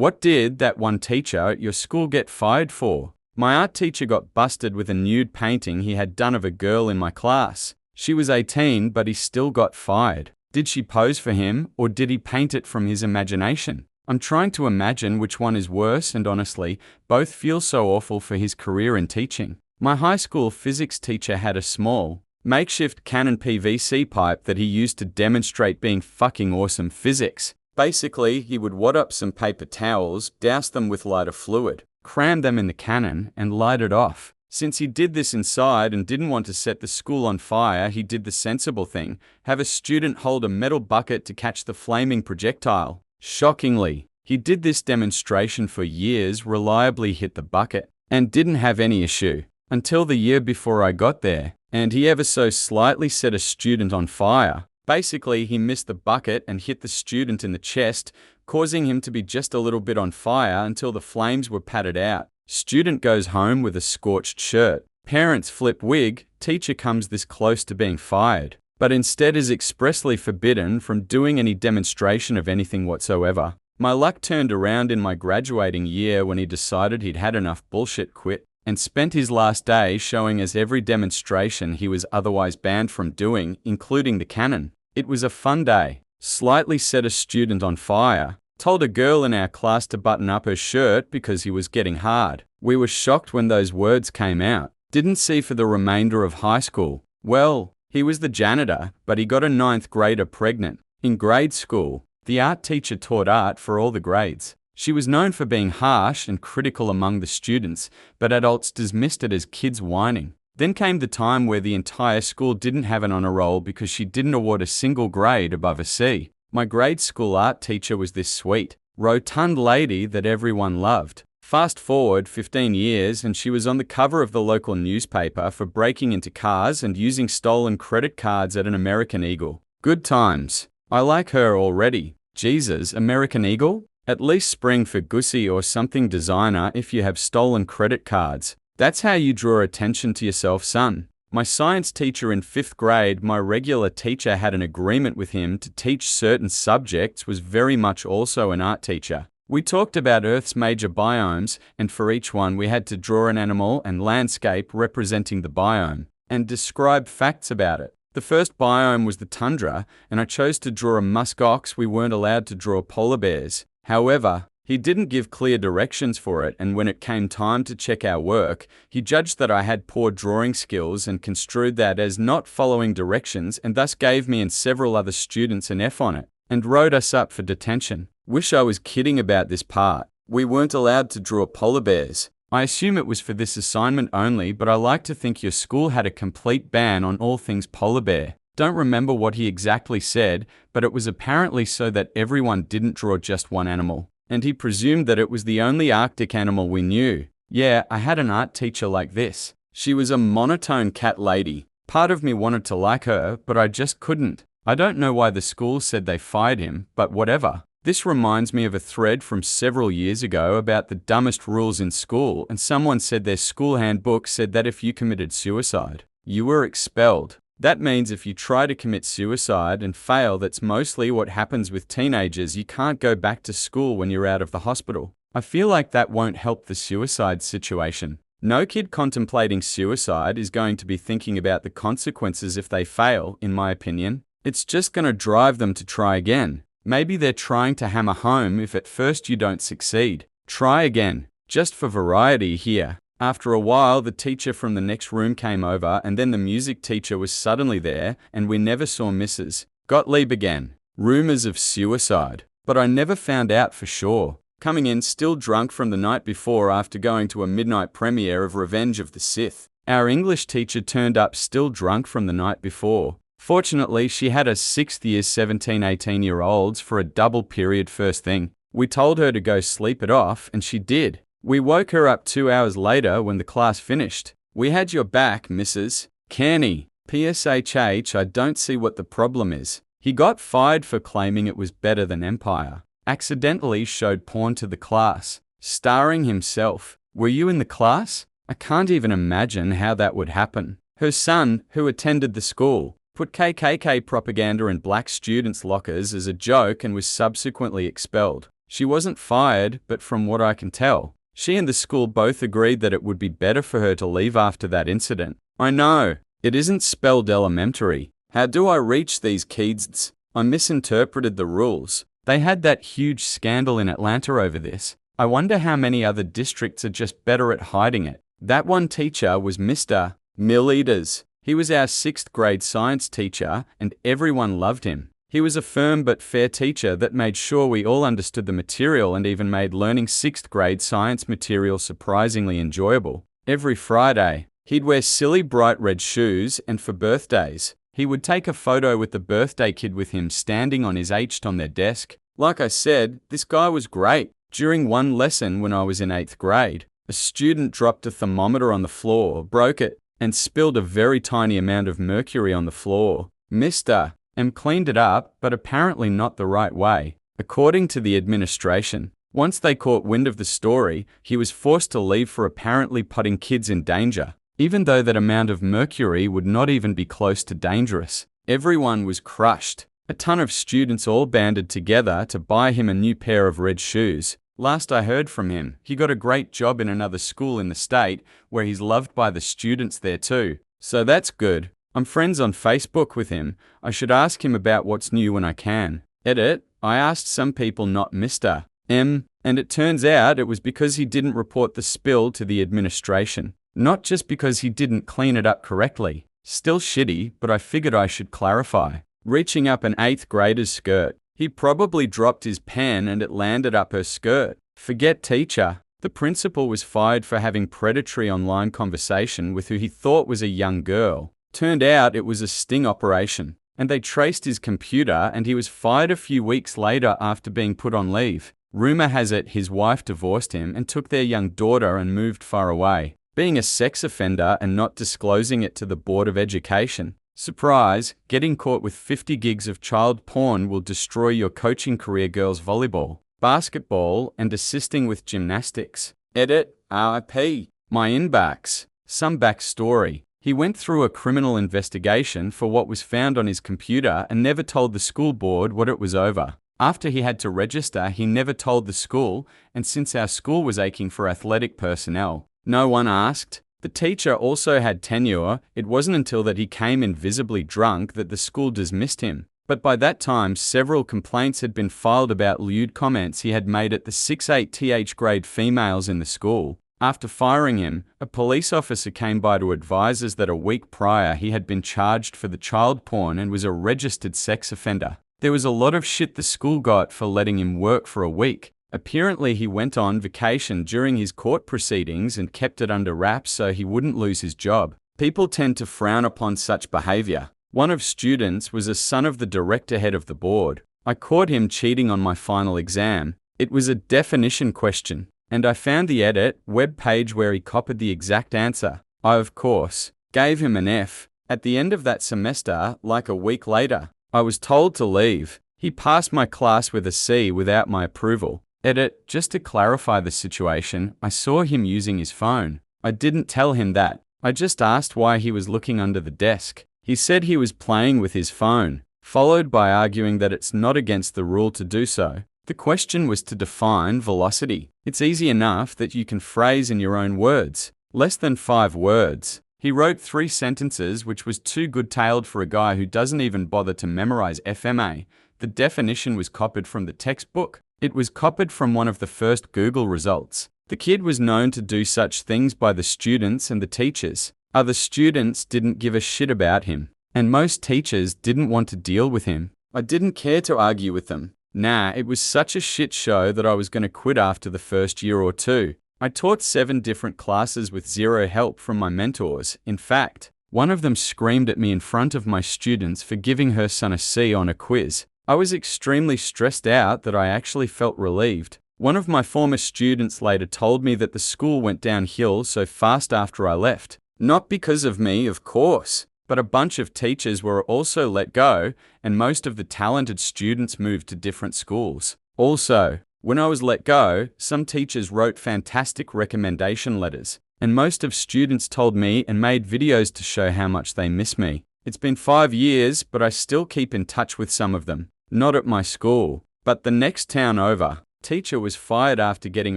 What did that one teacher at your school get fired for? My art teacher got busted with a nude painting he had done of a girl in my class. She was 18, but he still got fired. Did she pose for him, or did he paint it from his imagination? I'm trying to imagine which one is worse, and honestly, both feel so awful for his career in teaching. My high school physics teacher had a small, makeshift Canon PVC pipe that he used to demonstrate being fucking awesome physics. Basically, he would wad up some paper towels, douse them with lighter fluid, cram them in the cannon, and light it off. Since he did this inside and didn't want to set the school on fire, he did the sensible thing, have a student hold a metal bucket to catch the flaming projectile. Shockingly, he did this demonstration for years, reliably hit the bucket, and didn't have any issue. Until the year before I got there, and he ever so slightly set a student on fire. Basically, he missed the bucket and hit the student in the chest, causing him to be just a little bit on fire until the flames were patted out. Student goes home with a scorched shirt. Parents flip wig, teacher comes this close to being fired, but instead is expressly forbidden from doing any demonstration of anything whatsoever. My luck turned around in my graduating year when he decided he'd had enough bullshit, quit, and spent his last day showing us every demonstration he was otherwise banned from doing, including the cannon. It was a fun day. Slightly set a student on fire, told a girl in our class to button up her shirt because he was getting hard. We were shocked when those words came out. Didn't see for the remainder of high school. Well, he was the janitor, but he got a 9th grader pregnant. In grade school, the art teacher taught art for all the grades. She was known for being harsh and critical among the students, but adults dismissed it as kids whining. Then came the time where the entire school didn't have an honor roll because she didn't award a single grade above a C. My grade school art teacher was this sweet, rotund lady that everyone loved. Fast forward 15 years and she was on the cover of the local newspaper for breaking into cars and using stolen credit cards at an American Eagle. Good times. I like her already. Jesus, American Eagle? At least spring for Gussie or something designer if you have stolen credit cards. That's how you draw attention to yourself, son. My science teacher in 5th grade, my regular teacher had an agreement with him to teach certain subjects, was very much also an art teacher. We talked about Earth's major biomes, and for each one we had to draw an animal and landscape representing the biome, and describe facts about it. The first biome was the tundra, and I chose to draw a musk ox. We weren't allowed to draw polar bears. However, he didn't give clear directions for it, and when it came time to check our work, he judged that I had poor drawing skills and construed that as not following directions, and thus gave me and several other students an F on it, and wrote us up for detention. Wish I was kidding about this part. We weren't allowed to draw polar bears. I assume it was for this assignment only, but I like to think your school had a complete ban on all things polar bear. Don't remember what he exactly said, but it was apparently so that everyone didn't draw just one animal. And he presumed that it was the only Arctic animal we knew. Yeah, I had an art teacher like this. She was a monotone cat lady. Part of me wanted to like her, but I just couldn't. I don't know why the school said they fired him, but whatever. This reminds me of a thread from several years ago about the dumbest rules in school, and someone said their school handbook said that if you committed suicide, you were expelled. That means if you try to commit suicide and fail, that's mostly what happens with teenagers. You can't go back to school when you're out of the hospital. I feel like that won't help the suicide situation. No kid contemplating suicide is going to be thinking about the consequences if they fail, in my opinion. It's just going to drive them to try again. Maybe they're trying to hammer home if at first you don't succeed. Try again. Just for variety here. After a while, the teacher from the next room came over, and then the music teacher was suddenly there, and we never saw Mrs. Gottlieb again. Rumors of suicide. But I never found out for sure. Coming in still drunk from the night before after going to a midnight premiere of Revenge of the Sith. Our English teacher turned up still drunk from the night before. Fortunately, she had us 6th year 17, 18-year-olds for a double period first thing. We told her to go sleep it off, and she did. We woke her up 2 hours later when the class finished. We had your back, Mrs. Kearney. PSHH, I don't see what the problem is. He got fired for claiming it was better than Empire. Accidentally showed porn to the class, starring himself. Were you in the class? I can't even imagine how that would happen. Her son, who attended the school, put KKK propaganda in black students' lockers as a joke and was subsequently expelled. She wasn't fired, but from what I can tell, she and the school both agreed that it would be better for her to leave after that incident. I know, it isn't spelled elementary. How do I reach these kids? I misinterpreted the rules. They had that huge scandal in Atlanta over this. I wonder how many other districts are just better at hiding it. That one teacher was Mr. Milliliters. He was our 6th grade science teacher, and everyone loved him. He was a firm but fair teacher that made sure we all understood the material and even made learning 6th grade science material surprisingly enjoyable. Every Friday, he'd wear silly bright red shoes, and for birthdays, he would take a photo with the birthday kid with him standing on his H on their desk. Like I said, this guy was great. During one lesson when I was in 8th grade, a student dropped a thermometer on the floor, broke it, and spilled a very tiny amount of mercury on the floor. Mr. M cleaned it up, but apparently not the right way. According to the administration, once they caught wind of the story, he was forced to leave for apparently putting kids in danger, even though that amount of mercury would not even be close to dangerous. Everyone was crushed. A ton of students all banded together to buy him a new pair of red shoes. Last I heard from him, he got a great job in another school in the state where he's loved by the students there too. So that's good. I'm friends on Facebook with him. I should ask him about what's new when I can. Edit, I asked some people not Mr. M, and it turns out it was because he didn't report the spill to the administration. Not just because he didn't clean it up correctly. Still shitty, but I figured I should clarify. Reaching up an 8th grader's skirt. He probably dropped his pen and it landed up her skirt. Forget teacher. The principal was fired for having predatory online conversation with who he thought was a young girl. Turned out it was a sting operation, and they traced his computer and he was fired a few weeks later after being put on leave. Rumor has it his wife divorced him and took their young daughter and moved far away. Being a sex offender and not disclosing it to the Board of Education. Surprise, getting caught with 50 gigs of child porn will destroy your coaching career girls volleyball, basketball, and assisting with gymnastics. Edit, RIP. My inbox. Some backstory. He went through a criminal investigation for what was found on his computer and never told the school board what it was over. After he had to register, he never told the school, and since our school was aching for athletic personnel, no one asked. The teacher also had tenure. It wasn't until that he came in visibly drunk that the school dismissed him. But by that time, several complaints had been filed about lewd comments he had made at the 6-8th grade females in the school. After firing him, a police officer came by to advise us that a week prior he had been charged for the child porn and was a registered sex offender. There was a lot of shit the school got for letting him work for a week. Apparently he went on vacation during his court proceedings and kept it under wraps so he wouldn't lose his job. People tend to frown upon such behavior. One of students was a son of the director head of the board. I caught him cheating on my final exam. It was a definition question, and I found the edit web page where he copied the exact answer. I, of course, gave him an F. At the end of that semester, like a week later, I was told to leave. He passed my class with a C without my approval. Edit, just to clarify the situation, I saw him using his phone. I didn't tell him that. I just asked why he was looking under the desk. He said he was playing with his phone, followed by arguing that it's not against the rule to do so. The question was to define velocity. It's easy enough that you can phrase in your own words. Less than 5 words. He wrote 3 sentences, which was too good-tailed for a guy who doesn't even bother to memorize FMA. The definition was copied from the textbook. It was copied from one of the first Google results. The kid was known to do such things by the students and the teachers. Other students didn't give a shit about him, and most teachers didn't want to deal with him. I didn't care to argue with them. Nah, it was such a shit show that I was going to quit after the first year or 2. I taught 7 different classes with 0 help from my mentors. In fact, one of them screamed at me in front of my students for giving her son a C on a quiz. I was extremely stressed out that I actually felt relieved. One of my former students later told me that the school went downhill so fast after I left. Not because of me, of course, but a bunch of teachers were also let go, and most of the talented students moved to different schools. Also, when I was let go, some teachers wrote fantastic recommendation letters, and most of students told me and made videos to show how much they miss me. It's been 5 years, but I still keep in touch with some of them. Not at my school, but the next town over. Teacher was fired after getting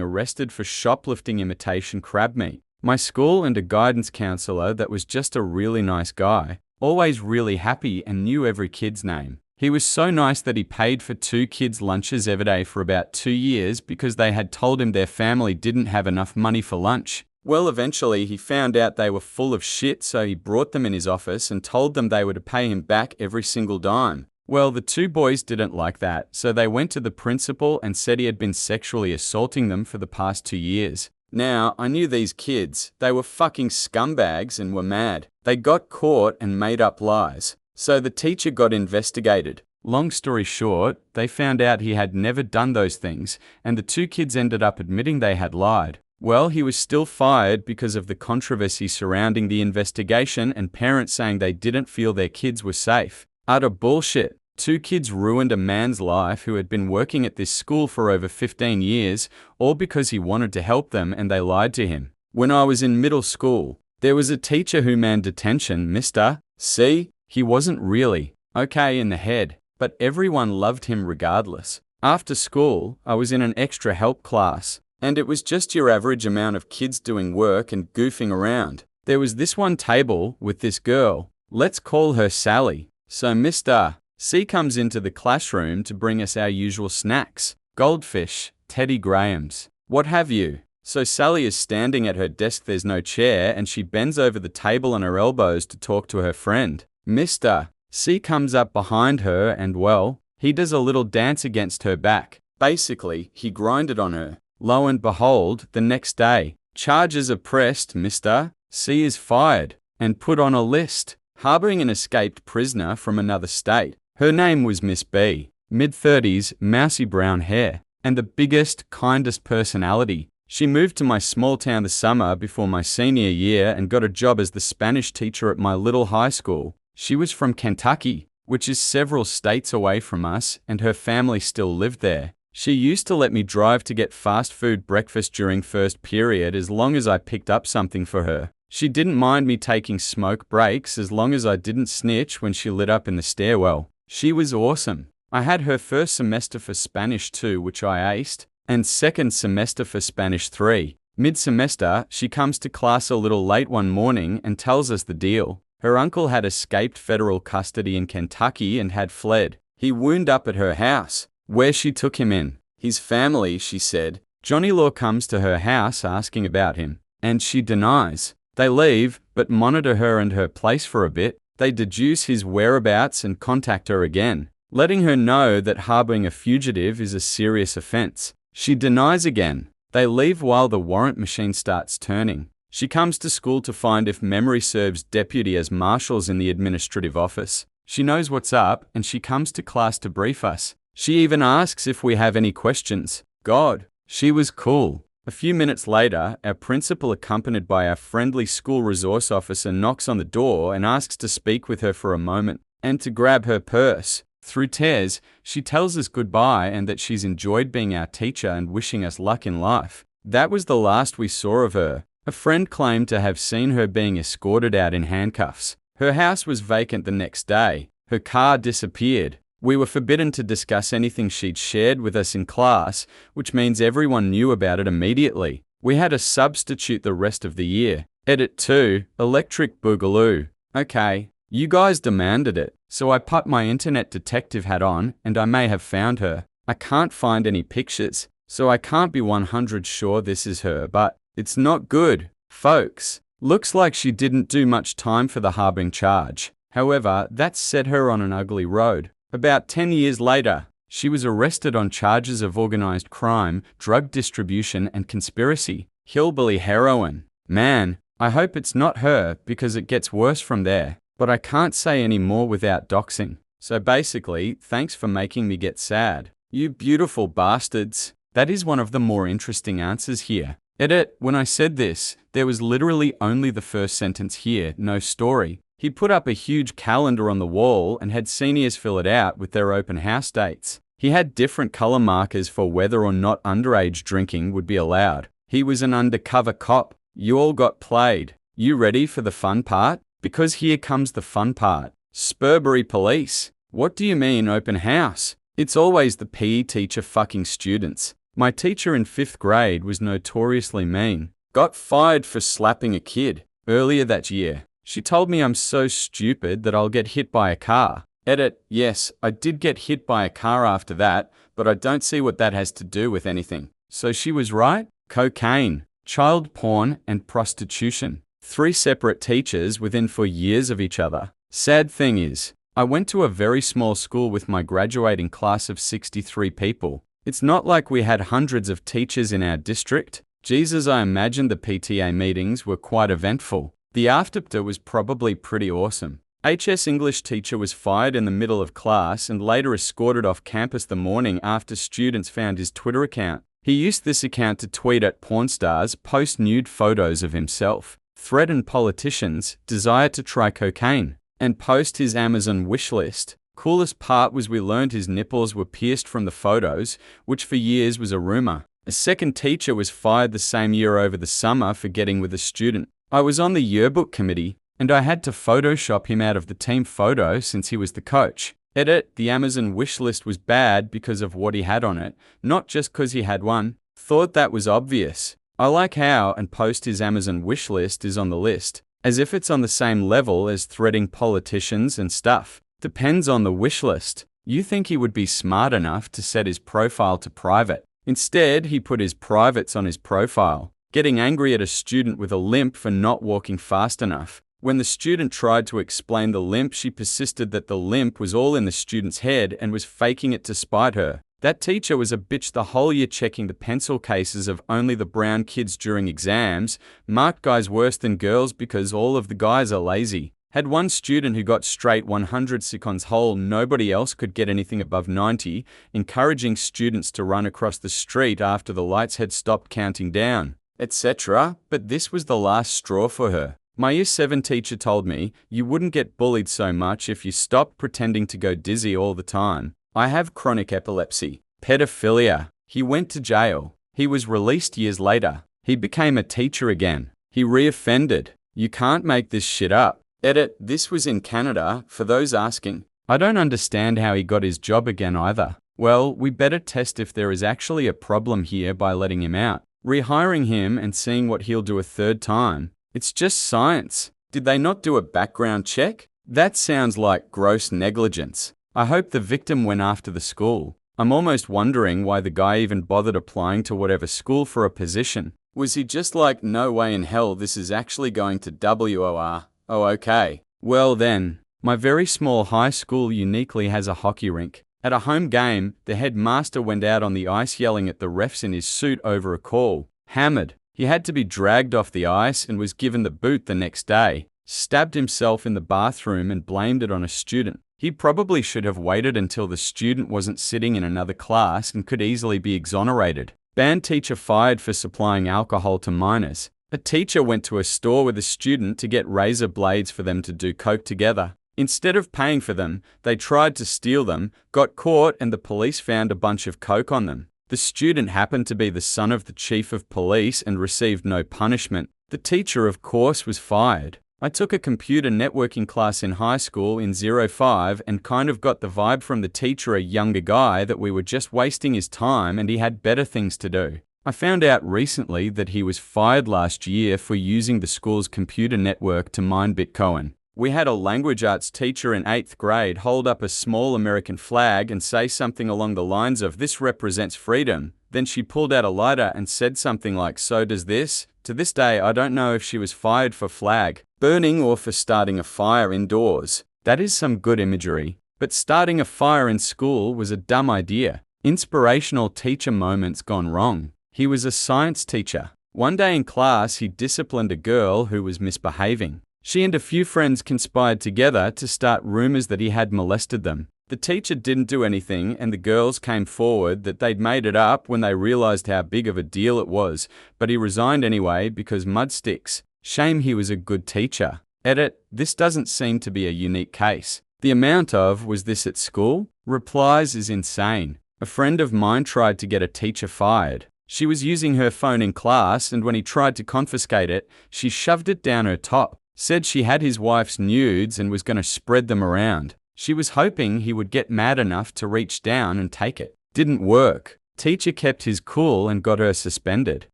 arrested for shoplifting imitation crab meat. My school and a guidance counselor that was just a really nice guy, always really happy and knew every kid's name. He was so nice that he paid for 2 kids' lunches every day for about 2 years because they had told him their family didn't have enough money for lunch. Well, eventually he found out they were full of shit, so he brought them in his office and told them they were to pay him back every single dime. Well, the 2 boys didn't like that, so they went to the principal and said he had been sexually assaulting them for the past 2 years. Now, I knew these kids. They were fucking scumbags and were mad. They got caught and made up lies. So the teacher got investigated. Long story short, they found out he had never done those things, and the 2 kids ended up admitting they had lied. Well, he was still fired because of the controversy surrounding the investigation and parents saying they didn't feel their kids were safe. Utter bullshit. 2 kids ruined a man's life who had been working at this school for over 15 years, all because he wanted to help them and they lied to him. When I was in middle school, there was a teacher who manned detention, Mr. C. He wasn't really okay in the head, but everyone loved him regardless. After school, I was in an extra help class, and it was just your average amount of kids doing work and goofing around. There was this one table with this girl. Let's call her Sally. So Mr. C comes into the classroom to bring us our usual snacks, goldfish, Teddy Grahams, what have you. So Sally is standing at her desk, there's no chair, and she bends over the table on her elbows to talk to her friend. Mr. C comes up behind her and, well, he does a little dance against her back. Basically, he grinded on her. Lo and behold, the next day, charges are pressed, Mr. C is fired and put on a list, harboring an escaped prisoner from another state. Her name was Miss B, mid-30s, mousy brown hair, and the biggest, kindest personality. She moved to my small town the summer before my senior year and got a job as the Spanish teacher at my little high school. She was from Kentucky, which is several states away from us, and her family still lived there. She used to let me drive to get fast food breakfast during first period as long as I picked up something for her. She didn't mind me taking smoke breaks as long as I didn't snitch when she lit up in the stairwell. She was awesome. I had her first semester for Spanish 2, which I aced, and second semester for Spanish 3. Mid-semester, she comes to class a little late one morning and tells us the deal. Her uncle had escaped federal custody in Kentucky and had fled. He wound up at her house, where she took him in. His family, she said. Johnny Law comes to her house asking about him, and she denies. They leave, but monitor her and her place for a bit. They deduce his whereabouts and contact her again, letting her know that harboring a fugitive is a serious offense. She denies again. They leave while the warrant machine starts turning. She comes to school to find if memory serves deputy as marshals in the administrative office. She knows what's up, and she comes to class to brief us. She even asks if we have any questions. God, she was cool. A few minutes later, our principal, accompanied by our friendly school resource officer, knocks on the door and asks to speak with her for a moment and to grab her purse. Through tears, she tells us goodbye and that she's enjoyed being our teacher and wishing us luck in life. That was the last we saw of her. A friend claimed to have seen her being escorted out in handcuffs. Her house was vacant the next day. Her car disappeared. We were forbidden to discuss anything she'd shared with us in class, which means everyone knew about it immediately. We had a substitute the rest of the year. Edit 2, Electric Boogaloo. Okay, you guys demanded it, so I put my internet detective hat on and I may have found her. I can't find any pictures, so I can't be 100% sure this is her, but it's not good, folks. Looks like she didn't do much time for the harboring charge. However, that set her on an ugly road. About 10 years later, she was arrested on charges of organized crime, drug distribution, and conspiracy. Hillbilly heroin. Man, I hope it's not her because it gets worse from there. But I can't say any more without doxing. So basically, thanks for making me get sad. You beautiful bastards. That is one of the more interesting answers here. Edit, when I said this, there was literally only the first sentence here, no story. He put up a huge calendar on the wall and had seniors fill it out with their open house dates. He had different color markers for whether or not underage drinking would be allowed. He was an undercover cop. You all got played. You ready for the fun part? Because here comes the fun part. Spurbury Police. What do you mean open house? It's always the PE teacher fucking students. My teacher in 5th grade was notoriously mean. Got fired for slapping a kid. Earlier that year, she told me I'm so stupid that I'll get hit by a car. Edit, yes, I did get hit by a car after that, but I don't see what that has to do with anything. So she was right? Cocaine, child porn, and prostitution. 3 separate teachers within 4 years of each other. Sad thing is, I went to a very small school with my graduating class of 63 people. It's not like we had hundreds of teachers in our district. Jesus, I imagine the PTA meetings were quite eventful. The afterparty was probably pretty awesome. HS English teacher was fired in the middle of class and later escorted off campus the morning after students found his Twitter account. He used this account to tweet at porn stars, post nude photos of himself, threaten politicians, desire to try cocaine, and post his Amazon wish list. Coolest part was we learned his nipples were pierced from the photos, which for years was a rumor. A second teacher was fired the same year over the summer for getting with a student. I was on the yearbook committee, and I had to Photoshop him out of the team photo since he was the coach. Edit, the Amazon wish list was bad because of what he had on it, not just because he had one. Thought that was obvious. I like how and post his Amazon wish list is on the list, as if it's on the same level as threatening politicians and stuff. Depends on the wish list. You think he would be smart enough to set his profile to private. Instead, he put his privates on his profile, getting angry at a student with a limp for not walking fast enough. When the student tried to explain the limp, she persisted that the limp was all in the student's head and was faking it to spite her. That teacher was a bitch the whole year, checking the pencil cases of only the brown kids during exams, marked guys worse than girls because all of the guys are lazy. Had one student who got straight 100 seconds whole, nobody else could get anything above 90, encouraging students to run across the street after the lights had stopped counting down, etc. But this was the last straw for her. My Year 7 teacher told me, you wouldn't get bullied so much if you stopped pretending to go dizzy all the time. I have chronic epilepsy. Pedophilia. He went to jail. He was released years later. He became a teacher again. He reoffended. You can't make this shit up. Edit, this was in Canada, for those asking. I don't understand how he got his job again either. Well, we better test if there is actually a problem here by letting him out, rehiring him and seeing what he'll do a third time. It's just science. Did they not do a background check? That sounds like gross negligence. I hope the victim went after the school. I'm almost wondering why the guy even bothered applying to whatever school for a position. Was he just like, no way in hell this is actually going to WOR? Oh, okay. Well then, my very small high school uniquely has a hockey rink. At a home game, the headmaster went out on the ice yelling at the refs in his suit over a call. Hammered. He had to be dragged off the ice and was given the boot the next day. Stabbed himself in the bathroom and blamed it on a student. He probably should have waited until the student wasn't sitting in another class and could easily be exonerated. Band teacher fired for supplying alcohol to minors. A teacher went to a store with a student to get razor blades for them to do coke together. Instead of paying for them, they tried to steal them, got caught, and the police found a bunch of coke on them. The student happened to be the son of the chief of police and received no punishment. The teacher, of course, was fired. I took a computer networking class in high school in 05 and kind of got the vibe from the teacher, a younger guy, that we were just wasting his time and he had better things to do. I found out recently that he was fired last year for using the school's computer network to mine Bitcoin. We had a language arts teacher in 8th grade hold up a small American flag and say something along the lines of, "This represents freedom." Then she pulled out a lighter and said something like, "So does this?" To this day, I don't know if she was fired for flag burning or for starting a fire indoors. That is some good imagery. But starting a fire in school was a dumb idea. Inspirational teacher moments gone wrong. He was a science teacher. One day in class, he disciplined a girl who was misbehaving. She and a few friends conspired together to start rumors that he had molested them. The teacher didn't do anything, and the girls came forward that they'd made it up when they realized how big of a deal it was, but he resigned anyway because mud sticks. Shame he was a good teacher. Edit, this doesn't seem to be a unique case. The amount of "was this at school?" replies is insane. A friend of mine tried to get a teacher fired. She was using her phone in class, and when he tried to confiscate it, she shoved it down her top. Said she had his wife's nudes and was going to spread them around. She was hoping he would get mad enough to reach down and take it. Didn't work. Teacher kept his cool and got her suspended.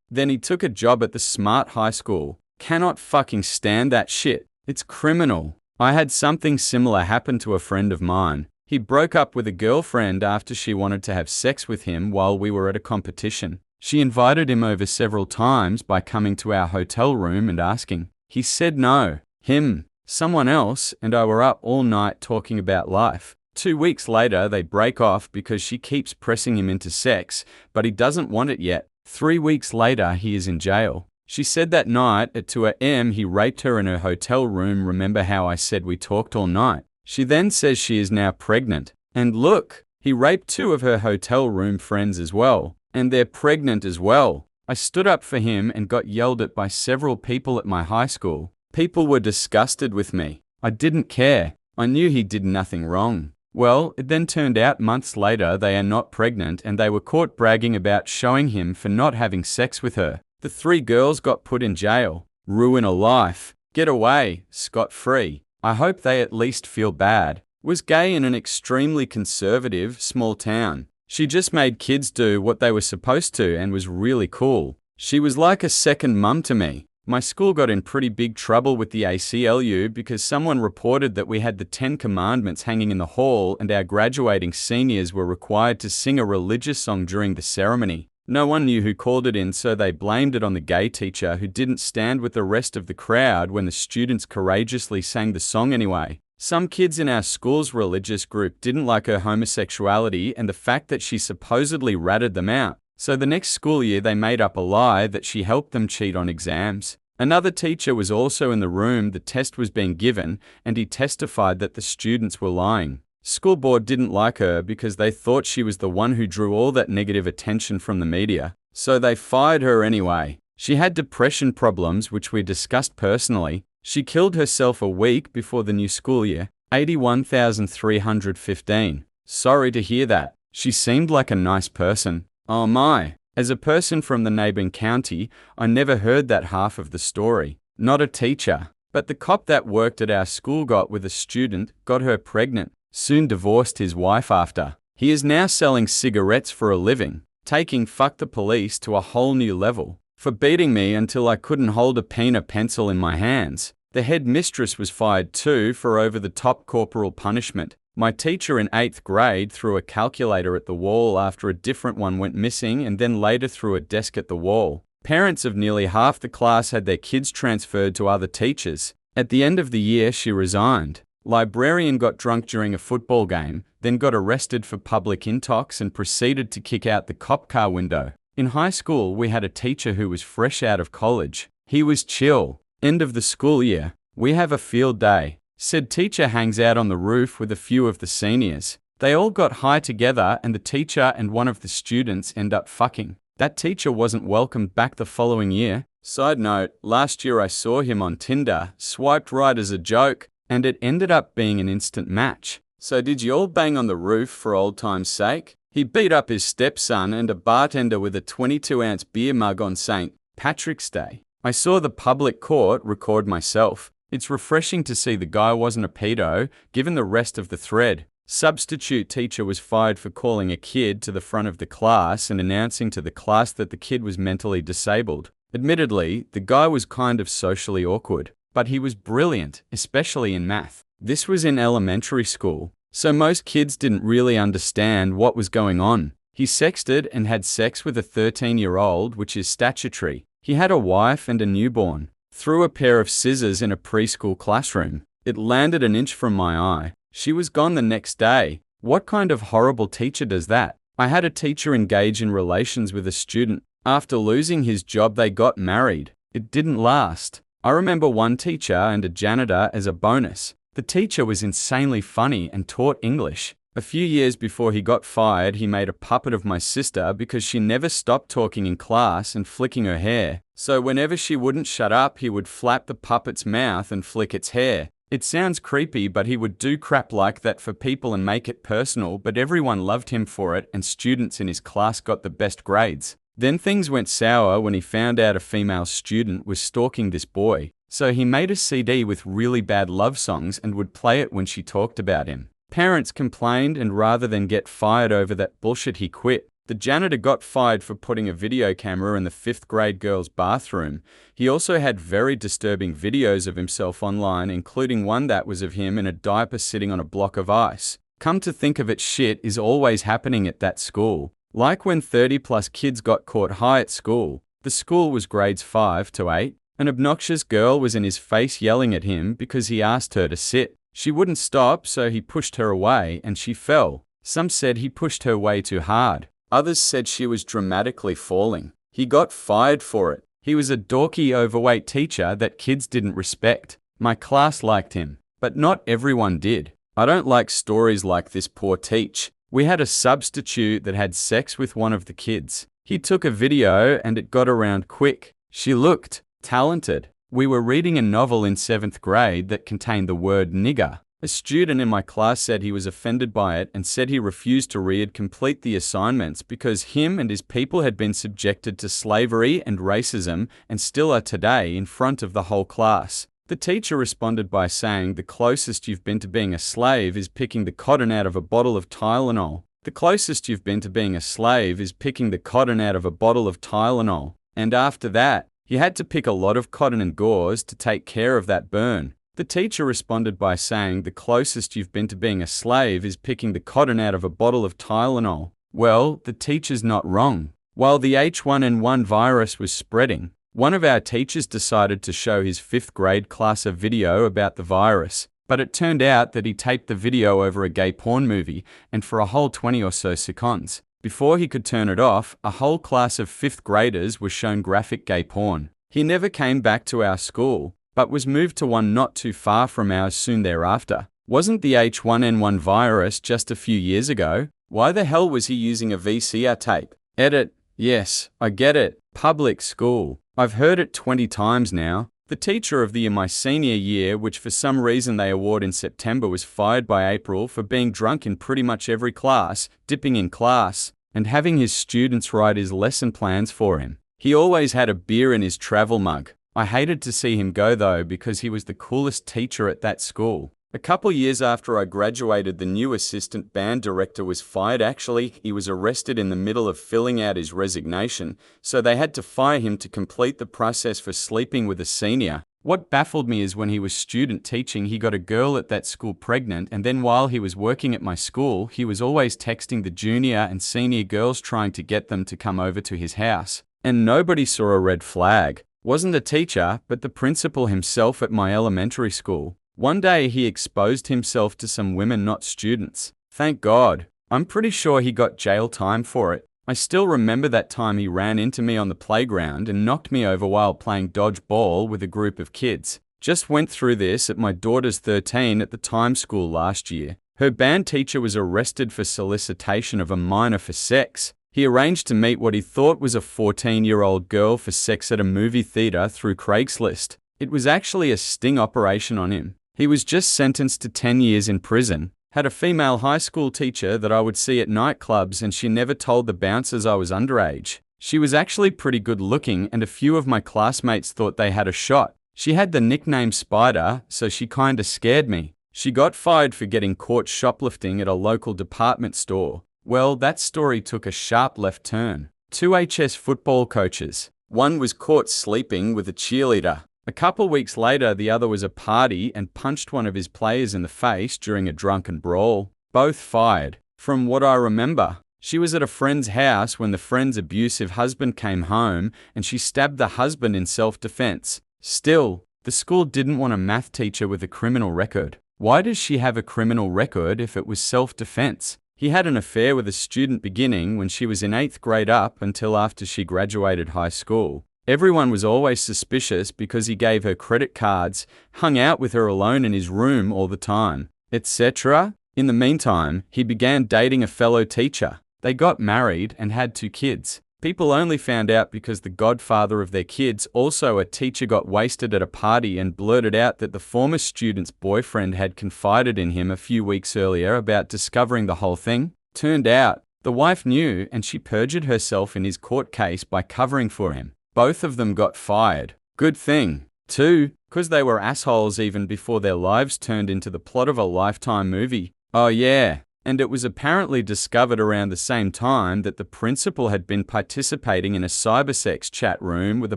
Then he took a job at the smart high school. Cannot fucking stand that shit. It's criminal. I had something similar happen to a friend of mine. He broke up with a girlfriend after she wanted to have sex with him while we were at a competition. She invited him over several times by coming to our hotel room and asking. He said no. Him, someone else, and I were up all night talking about life. 2 weeks later, they break off because she keeps pressing him into sex, but he doesn't want it yet. 3 weeks later, he is in jail. She said that night at 2 a.m. he raped her in her hotel room. Remember how I said we talked all night? She then says she is now pregnant. And look, he raped 2 of her hotel room friends as well. And they're pregnant as well. I stood up for him and got yelled at by several people at my high school. People were disgusted with me. I didn't care. I knew he did nothing wrong. Well, it then turned out months later they are not pregnant and they were caught bragging about showing him for not having sex with her. The 3 girls got put in jail. Ruin a life. Get away, scot-free. I hope they at least feel bad. Was gay in an extremely conservative, small town. She just made kids do what they were supposed to and was really cool. She was like a second mum to me. My school got in pretty big trouble with the ACLU because someone reported that we had the 10 Commandments hanging in the hall and our graduating seniors were required to sing a religious song during the ceremony. No one knew who called it in, so they blamed it on the gay teacher who didn't stand with the rest of the crowd when the students courageously sang the song anyway. Some kids in our school's religious group didn't like her homosexuality and the fact that she supposedly ratted them out. So the next school year they made up a lie that she helped them cheat on exams. Another teacher was also in the room the test was being given, and he testified that the students were lying. School board didn't like her because they thought she was the one who drew all that negative attention from the media. So they fired her anyway. She had depression problems, which we discussed personally. She killed herself a week before the new school year. 81,315. Sorry to hear that. She seemed like a nice person. Oh my. As a person from the neighboring county, I never heard that half of the story. Not a teacher. But the cop that worked at our school got with a student, got her pregnant, soon divorced his wife after. He is now selling cigarettes for a living, taking fuck the police to a whole new level. For beating me until I couldn't hold a pen or pencil in my hands. The head mistress was fired too for over-the-top corporal punishment. My teacher in 8th grade threw a calculator at the wall after a different one went missing and then later threw a desk at the wall. Parents of nearly half the class had their kids transferred to other teachers. At the end of the year, she resigned. Librarian got drunk during a football game, then got arrested for public intox and proceeded to kick out the cop car window. In high school, we had a teacher who was fresh out of college. He was chill. End of the school year. We have a field day. Said teacher hangs out on the roof with a few of the seniors. They all got high together and the teacher and one of the students end up fucking. That teacher wasn't welcomed back the following year. Side note, last year I saw him on Tinder, swiped right as a joke, and it ended up being an instant match. So did you all bang on the roof for old time's sake? He beat up his stepson and a bartender with a 22-ounce beer mug on St. Patrick's Day. I saw the public court record myself. It's refreshing to see the guy wasn't a pedo, given the rest of the thread. Substitute teacher was fired for calling a kid to the front of the class and announcing to the class that the kid was mentally disabled. Admittedly, the guy was kind of socially awkward, but he was brilliant, especially in math. This was in elementary school, so most kids didn't really understand what was going on. He sexted and had sex with a 13-year-old, which is statutory. He had a wife and a newborn. Threw a pair of scissors in a preschool classroom. It landed an inch from my eye. She was gone the next day. What kind of horrible teacher does that? I had a teacher engage in relations with a student. After losing his job, they got married. It didn't last. I remember one teacher and a janitor as a bonus. The teacher was insanely funny and taught English. A few years before he got fired, he made a puppet of my sister because she never stopped talking in class and flicking her hair. So whenever she wouldn't shut up, he would flap the puppet's mouth and flick its hair. It sounds creepy, but he would do crap like that for people and make it personal, but everyone loved him for it and students in his class got the best grades. Then things went sour when he found out a female student was stalking this boy. So he made a CD with really bad love songs and would play it when she talked about him. Parents complained, and rather than get fired over that bullshit, he quit. The janitor got fired for putting a video camera in the 5th grade girl's bathroom. He also had very disturbing videos of himself online, including one that was of him in a diaper sitting on a block of ice. Come to think of it, shit is always happening at that school. Like when 30+ kids got caught high at school. The school was grades 5 to 8. An obnoxious girl was in his face yelling at him because he asked her to sit. She wouldn't stop, so he pushed her away and she fell. Some said he pushed her way too hard. Others said she was dramatically falling. He got fired for it. He was a dorky, overweight teacher that kids didn't respect. My class liked him, but not everyone did. I don't like stories like this poor teach. We had a substitute that had sex with one of the kids. He took a video and it got around quick. She looked talented. We were reading a novel in 7th grade that contained the word nigger. A student in my class said he was offended by it and said he refused to complete the assignments because him and his people had been subjected to slavery and racism and still are today in front of the whole class. The teacher responded by saying the closest you've been to being a slave is picking the cotton out of a bottle of Tylenol. The closest you've been to being a slave is picking the cotton out of a bottle of Tylenol. And after that, he had to pick a lot of cotton and gauze to take care of that burn. The teacher responded by saying the closest you've been to being a slave is picking the cotton out of a bottle of Tylenol. Well, the teacher's not wrong. While the H1N1 virus was spreading, one of our teachers decided to show his 5th grade class a video about the virus, but it turned out that he taped the video over a gay porn movie, and for a whole 20 or so seconds. Before he could turn it off, a whole class of 5th graders was shown graphic gay porn. He never came back to our school, but was moved to one not too far from ours soon thereafter. Wasn't the H1N1 virus just a few years ago? Why the hell was he using a VCR tape? Edit. Yes, I get it. Public school. I've heard it 20 times now. The teacher of the year my senior year, which for some reason they award in September, was fired by April for being drunk in pretty much every class, dipping in class, and having his students write his lesson plans for him. He always had a beer in his travel mug. I hated to see him go though because he was the coolest teacher at that school. A couple years after I graduated, the new assistant band director was fired. Actually, he was arrested in the middle of filling out his resignation, so they had to fire him to complete the process for sleeping with a senior. What baffled me is when he was student teaching, he got a girl at that school pregnant, and then while he was working at my school, he was always texting the junior and senior girls trying to get them to come over to his house. And nobody saw a red flag. Wasn't the teacher, but the principal himself at my elementary school. One day he exposed himself to some women, not students. Thank God. I'm pretty sure he got jail time for it. I still remember that time he ran into me on the playground and knocked me over while playing dodgeball with a group of kids. Just went through this at my daughter's 13 at the time school last year. Her band teacher was arrested for solicitation of a minor for sex. He arranged to meet what he thought was a 14-year-old girl for sex at a movie theater through Craigslist. It was actually a sting operation on him. He was just sentenced to 10 years in prison. Had a female high school teacher that I would see at nightclubs, and she never told the bouncers I was underage. She was actually pretty good looking, and a few of my classmates thought they had a shot. She had the nickname Spider, so she kinda scared me. She got fired for getting caught shoplifting at a local department store. Well, that story took a sharp left turn. 2 HS football coaches. One was caught sleeping with a cheerleader. A couple weeks later, the other was at a party and punched one of his players in the face during a drunken brawl. Both fired. From what I remember, she was at a friend's house when the friend's abusive husband came home and she stabbed the husband in self-defense. Still, the school didn't want a math teacher with a criminal record. Why does she have a criminal record if it was self-defense? He had an affair with a student beginning when she was in 8th grade up until after she graduated high school. Everyone was always suspicious because he gave her credit cards, hung out with her alone in his room all the time, etc. In the meantime, he began dating a fellow teacher. They got married and had 2 kids. People only found out because the godfather of their kids, also a teacher, got wasted at a party and blurted out that the former student's boyfriend had confided in him a few weeks earlier about discovering the whole thing. Turned out, the wife knew and she perjured herself in his court case by covering for him. Both of them got fired. Good thing, too, because they were assholes even before their lives turned into the plot of a Lifetime movie. Oh yeah, And it was apparently discovered around the same time that the principal had been participating in a cybersex chat room with a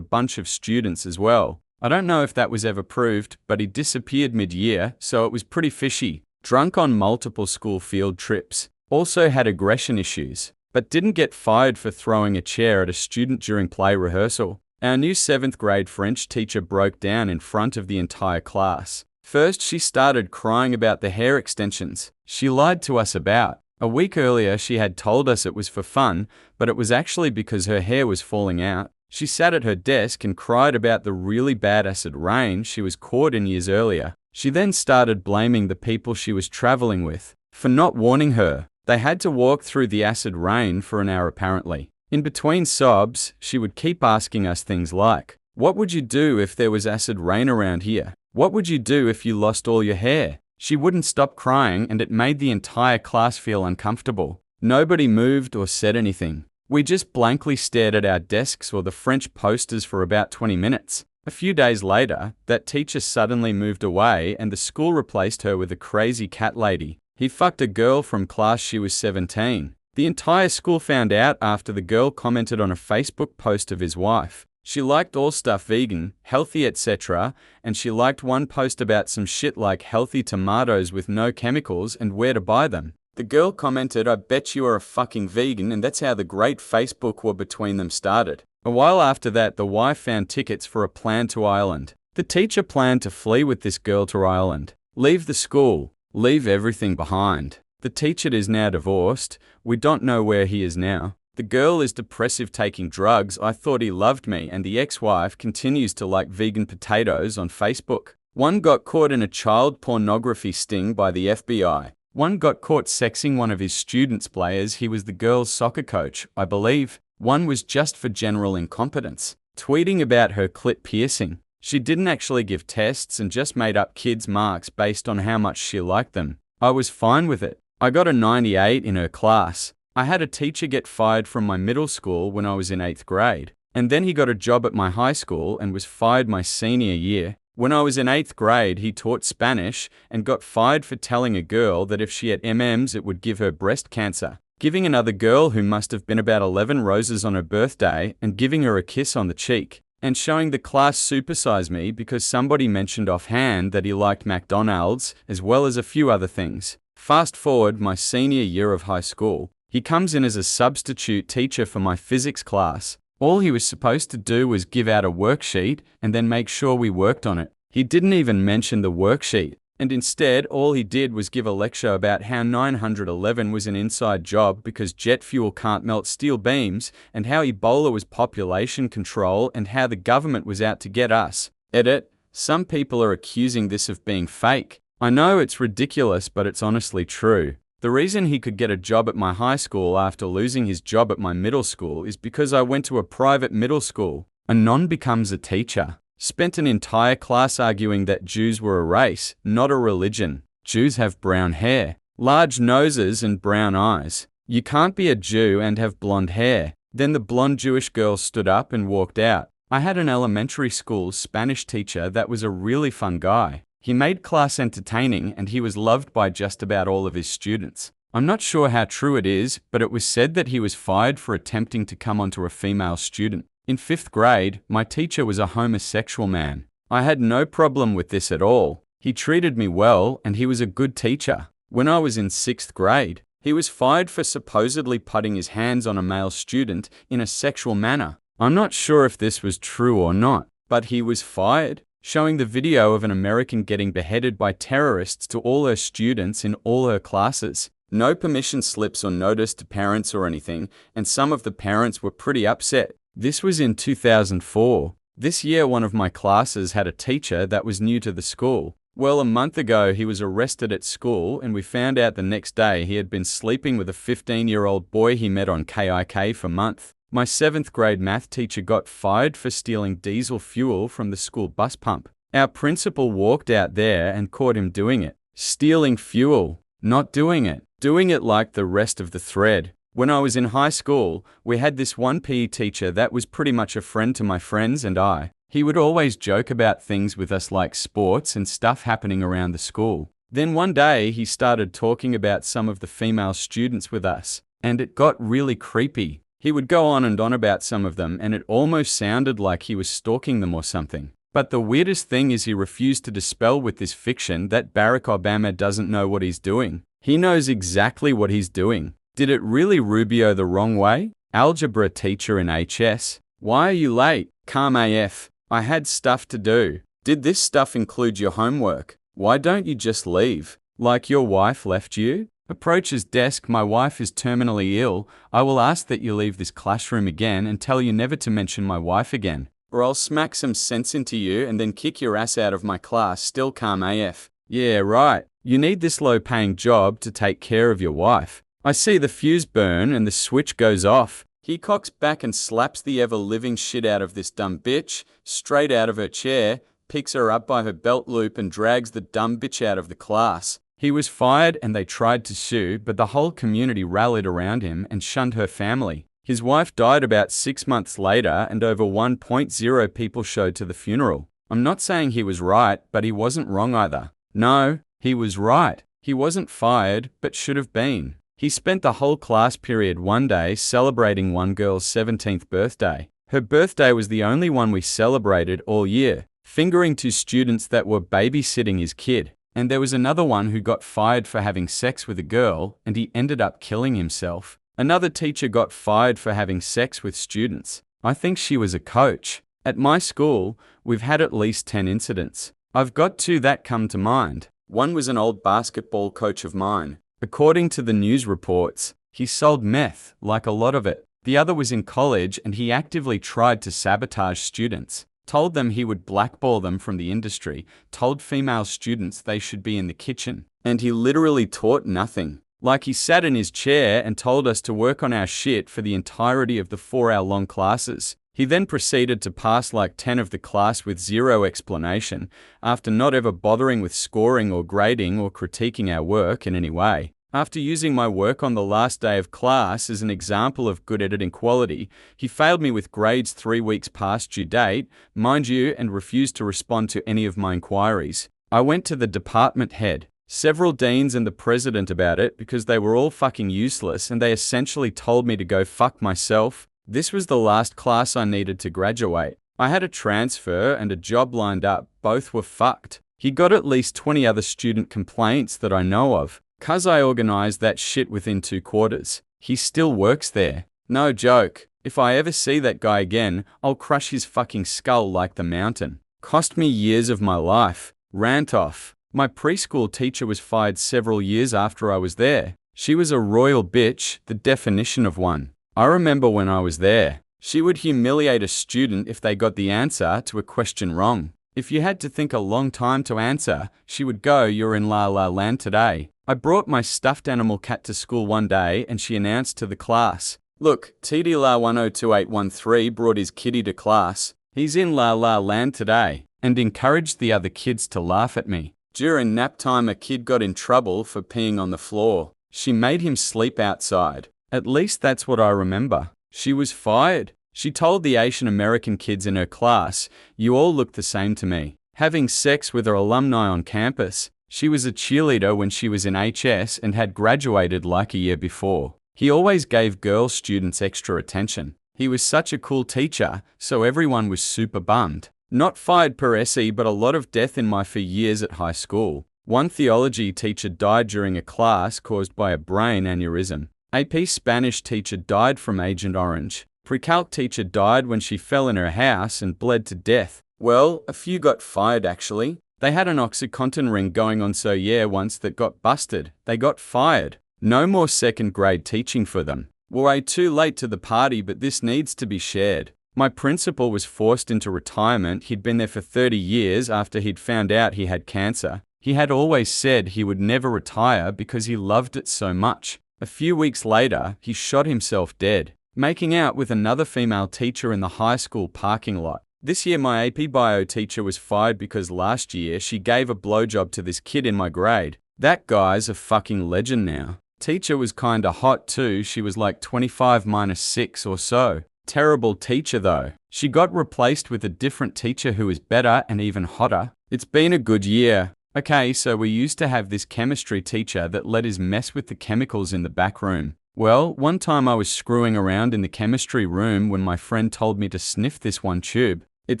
bunch of students as well. I don't know if that was ever proved, but he disappeared mid-year, so it was pretty fishy. Drunk on multiple school field trips. Also had aggression issues, but didn't get fired for throwing a chair at a student during play rehearsal. Our new 7th grade French teacher broke down in front of the entire class. First, she started crying about the hair extensions she lied to us about. A week earlier, she had told us it was for fun, but it was actually because her hair was falling out. She sat at her desk and cried about the really bad acid rain she was caught in years earlier. She then started blaming the people she was traveling with for not warning her. They had to walk through the acid rain for an hour apparently. In between sobs, she would keep asking us things like, "What would you do if there was acid rain around here? What would you do if you lost all your hair?" She wouldn't stop crying, and it made the entire class feel uncomfortable. Nobody moved or said anything. We just blankly stared at our desks or the French posters for about 20 minutes. A few days later, that teacher suddenly moved away and the school replaced her with a crazy cat lady. He fucked a girl from class she was 17. The entire school found out after the girl commented on a Facebook post of his wife. She liked all stuff vegan, healthy, etc., and she liked one post about some shit like healthy tomatoes with no chemicals and where to buy them. The girl commented, "I bet you are a fucking vegan," and that's how the great Facebook war between them started. A while after that, the wife found tickets for a plan to Ireland. The teacher planned to flee with this girl to Ireland, leave the school, leave everything behind. The teacher is now divorced. We don't know where he is now. The girl is depressive, taking drugs. I thought he loved me, and the ex-wife continues to like vegan potatoes on Facebook. One got caught in a child pornography sting by the FBI. One got caught sexing one of his students' players. He was the girl's soccer coach, I believe. One was just for general incompetence, tweeting about her clit piercing. She didn't actually give tests and just made up kids' marks based on how much she liked them. I was fine with it. I got a 98 in her class. I had a teacher get fired from my middle school when I was in 8th grade, and then he got a job at my high school and was fired my senior year. When I was in 8th grade, he taught Spanish and got fired for telling a girl that if she had MMs it would give her breast cancer, giving another girl who must have been about 11 roses on her birthday and giving her a kiss on the cheek, and showing the class Supersize Me because somebody mentioned offhand that he liked McDonald's as well as a few other things. Fast forward my senior year of high school. He comes in as a substitute teacher for my physics class. All he was supposed to do was give out a worksheet and then make sure we worked on it. He didn't even mention the worksheet, and instead all he did was give a lecture about how 911 was an inside job because jet fuel can't melt steel beams, and how Ebola was population control, and how the government was out to get us. Edit. Some people are accusing this of being fake. I know it's ridiculous, but it's honestly true. The reason he could get a job at my high school after losing his job at my middle school is because I went to a private middle school. A non becomes a teacher. Spent an entire class arguing that Jews were a race, not a religion. Jews have brown hair, large noses and brown eyes. You can't be a Jew and have blonde hair. Then the blonde Jewish girl stood up and walked out. I had an elementary school Spanish teacher that was a really fun guy. He made class entertaining and he was loved by just about all of his students. I'm not sure how true it is, but it was said that he was fired for attempting to come onto a female student. In 5th grade, my teacher was a homosexual man. I had no problem with this at all. He treated me well and he was a good teacher. When I was in 6th grade, he was fired for supposedly putting his hands on a male student in a sexual manner. I'm not sure if this was true or not, but he was fired. Showing the video of an American getting beheaded by terrorists to all her students in all her classes. No permission slips or notice to parents or anything, and some of the parents were pretty upset. This was in 2004. This year one of my classes had a teacher that was new to the school. Well, a month ago he was arrested at school and we found out the next day he had been sleeping with a 15-year-old boy he met on KIK for months. My 7th grade math teacher got fired for stealing diesel fuel from the school bus pump. Our principal walked out there and caught him doing it. Stealing fuel, not doing it. Doing it like the rest of the thread. When I was in high school, we had this one PE teacher that was pretty much a friend to my friends and I. He would always joke about things with us like sports and stuff happening around the school. Then one day he started talking about some of the female students with us, and it got really creepy. He would go on and on about some of them, and it almost sounded like he was stalking them or something. But the weirdest thing is he refused to dispel with this fiction that Barack Obama doesn't know what he's doing. He knows exactly what he's doing. Did it really Rubio the wrong way? Algebra teacher in HS. Why are you late? Calm AF. I had stuff to do. Did this stuff include your homework? Why don't you just leave? Like your wife left you? Approaches desk. My wife is terminally ill. I will ask that you leave this classroom again and tell you never to mention my wife again, or I'll smack some sense into you and then kick your ass out of my class. Still calm AF. Yeah, right. You need this low-paying job to take care of your wife. I see the fuse burn and the switch goes off. He cocks back and slaps the ever-living shit out of this dumb bitch, straight out of her chair, picks her up by her belt loop and drags the dumb bitch out of the class. He was fired and they tried to sue, but the whole community rallied around him and shunned her family. His wife died about 6 months later and over 1.0 people showed to the funeral. I'm not saying he was right, but he wasn't wrong either. No, he was right. He wasn't fired, but should have been. He spent the whole class period one day celebrating one girl's 17th birthday. Her birthday was the only one we celebrated all year, fingering 2 students that were babysitting his kid. And there was another one who got fired for having sex with a girl, and he ended up killing himself. Another teacher got fired for having sex with students. I think she was a coach. At my school, we've had at least 10 incidents. I've got 2 that come to mind. One was an old basketball coach of mine. According to the news reports, he sold meth, like a lot of it. The other was in college and he actively tried to sabotage students. Told them he would blackball them from the industry, told female students they should be in the kitchen. And he literally taught nothing. Like he sat in his chair and told us to work on our shit for the entirety of the 4-hour-long classes. He then proceeded to pass like 10 of the class with 0 explanation, after not ever bothering with scoring or grading or critiquing our work in any way. After using my work on the last day of class as an example of good editing quality, he failed me with grades 3 weeks past due date, mind you, and refused to respond to any of my inquiries. I went to the department head, several deans and the president about it because they were all fucking useless and they essentially told me to go fuck myself. This was the last class I needed to graduate. I had a transfer and a job lined up. Both were fucked. He got at least 20 other student complaints that I know of. 'Cause I organized that shit within 2 quarters. He still works there. No joke. If I ever see that guy again, I'll crush his fucking skull like the mountain. Cost me years of my life. Rant off. My preschool teacher was fired several years after I was there. She was a royal bitch, the definition of one. I remember when I was there. She would humiliate a student if they got the answer to a question wrong. If you had to think a long time to answer, she would go, "You're in La La Land today." I brought my stuffed animal cat to school one day and she announced to the class, "Look, TD La 102813 brought his kitty to class. He's in La La Land today," and encouraged the other kids to laugh at me. During nap time, a kid got in trouble for peeing on the floor. She made him sleep outside. At least that's what I remember. She was fired. She told the Asian American kids in her class, "You all look the same to me." Having sex with her alumni on campus. She was a cheerleader when she was in HS and had graduated like a year before. He always gave girl students extra attention. He was such a cool teacher, so everyone was super bummed. Not fired per SE, but a lot of death in my for years at high school. One theology teacher died during a class caused by a brain aneurysm. AP Spanish teacher died from Agent Orange. Pre-calc teacher died when she fell in her house and bled to death. Well, a few got fired actually. They had an OxyContin ring going on, so yeah, once that got busted, they got fired. No more 2nd grade teaching for them. We're way too late to the party, but this needs to be shared. My principal was forced into retirement. He'd been there for 30 years after he'd found out he had cancer. He had always said he would never retire because he loved it so much. A few weeks later, he shot himself dead, making out with another female teacher in the high school parking lot. This year my AP Bio teacher was fired because last year she gave a blowjob to this kid in my grade. That guy's a fucking legend now. Teacher was kinda hot too, she was like 25-6 or so. Terrible teacher though. She got replaced with a different teacher who is better and even hotter. It's been a good year. Okay, so we used to have this chemistry teacher that let us mess with the chemicals in the back room. Well, one time I was screwing around in the chemistry room when my friend told me to sniff this one tube. It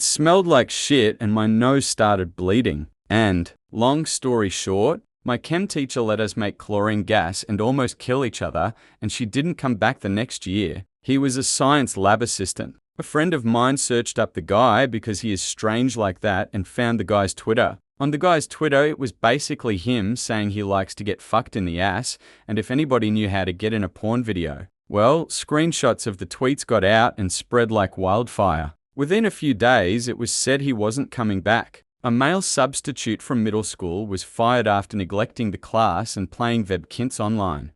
smelled like shit and my nose started bleeding. And, long story short, my chem teacher let us make chlorine gas and almost kill each other, and she didn't come back the next year. He was a science lab assistant. A friend of mine searched up the guy because he is strange like that and found the guy's Twitter. On the guy's Twitter, it was basically him saying he likes to get fucked in the ass, and if anybody knew how to get in a porn video. Well, screenshots of the tweets got out and spread like wildfire. Within a few days, it was said he wasn't coming back. A male substitute from middle school was fired after neglecting the class and playing webkinz online.